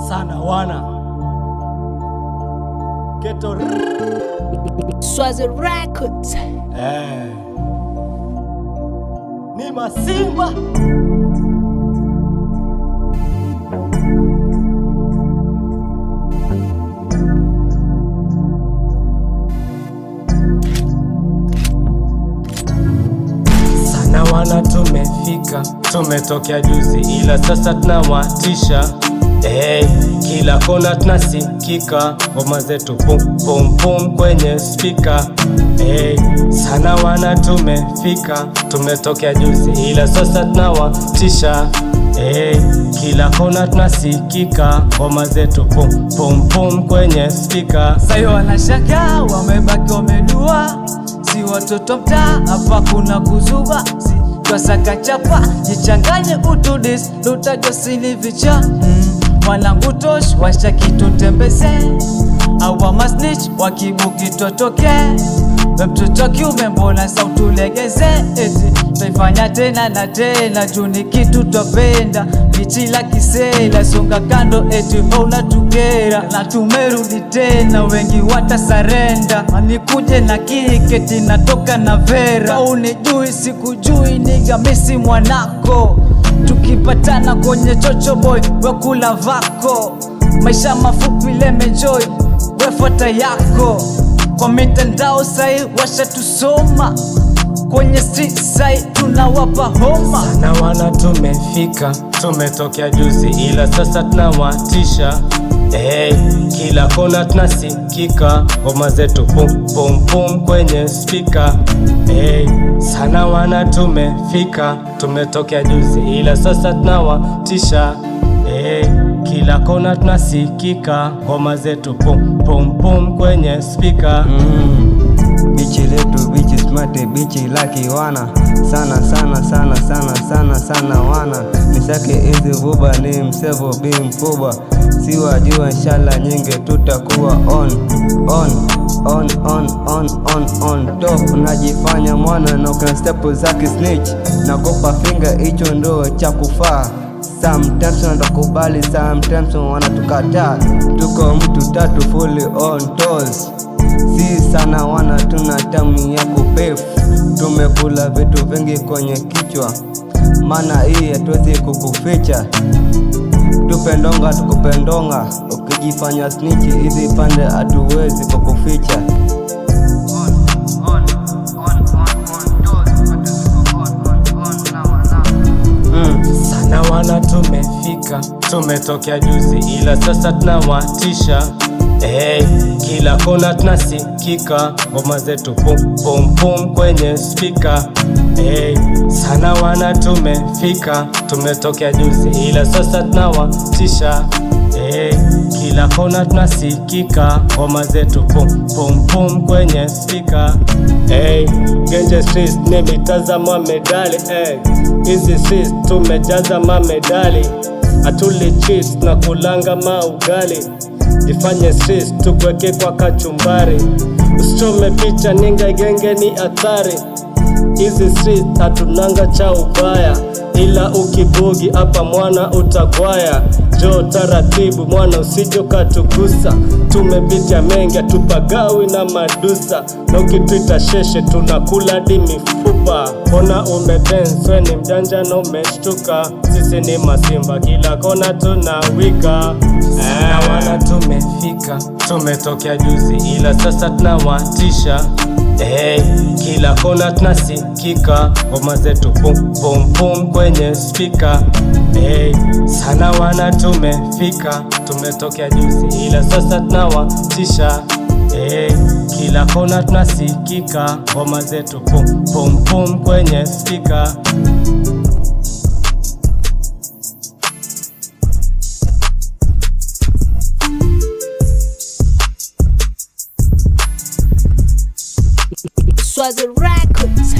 sana wana Ghetto Swazi Records. Ni Masimba sana wana, tumefika, tumetokea juzi ila sasa tunawatisha. Kila kona tunasikika, ngoma zetu pum pum pum kwenye speaker. Sana wana, tumefika, tumetokea juzi ila sasa tunawatisha. Kila kona tunasikika, ngoma zetu pum pum pum kwenye speaker. Sayo wanashaka, wamebaki wamedua, si watoto mtaa, hapa kuna kuzuba, si twasaka chapa, jichanganye utudis, lutajwa silivicha. Mwanangu tosh, washa kitu tembeze, awa masnitch, wakibuki totoke. Mtoto kiume mbona sauti ulegeze, eti taifanya tena na tena, juni kitu topenda, bichi la kisela, songa kando eti hauna tukera. Na tumerudi tena, wengi watasarenda, anikuje na kiketi natoka na vera. Unijui sikujui, niga misi mwanako, tukipatana kwenye chocho boy, wekula vako. Maisha mafupi lemejoy, wefuata yako. Kwa mitandao sai washa tusoma, kwenye street sai tunawapa homa. Sana wana, tumefika, tumetokea juzi ila sasa tunawatisha. Kila kona tunasikika, ngoma zetu pum pum pum kwenye speaker. Sana wana, tumefika, tumetokea juzi ila sasa tunawatisha. Kila kona tunasikika, ngoma zetu pum pum pum kwenye speaker. Bichi letu bichi smart, bichi laki wana sana sana sana sana sana sana wana. Nisake hizi vuba ni msevo bi mkubwa, si wajua inshallah nyingi tutakuwa on top. Najifanya mwana na ukana step zaki snitch, nakopa finger hicho ndo cha kufaa. Sometimes wanakubali, sometimes wanatukataa. Tuko mtu tatu fully on toes, si sana wana, tuna tamu ya kupefu. Tumekula vitu vingi kwenye kichwa, mana hii hatuwezi kukuficha. Tupendonga tukupendonga, ukijifanya snitch hizi pande hatuwezi kukuficha. Sana wana, tumefika, tumetokea juzi ila sasa tunawatisha. Kila kona tunasikika, ngoma zetu pum pum pum kwenye speaker. Sana wana, tumefika, tumetokea juzi ila sasa tunawatisha. Kila kona tunasikika, ngoma zetu pum pum pum kwenye speaker. Genje streets nimetazama medali, hizi streets tumejaza mamedali. Atuli cheese na kulanga maugali, jifanye streets tukweke kwa kachumbari. Usichome picha ninga genge ni hatari, hizi streets hatunanga cha ubaya, ila ukibugi hapa mwana utagwaya. Jo taratibu mwana usijo katugusa, tumepitia mengi atupagawi na madusa. Na ukituita sheshe tunakula di mifupa. Kona umedance we ni mjanja na umeshtuka, sisi ni Masimba kila kona tunawika. Sana wana, tumefika, tumetokea juzi ila sasa tunawatisha. Kila kona tunasikika, ngoma zetu pum pum pum kwenye speaker. Sana wana, tumefika, tumetokea juzi ila sasa tunawatisha. Kila kona tunasikika, ngoma zetu pum pum pum kwenye speaker. Swazi Records.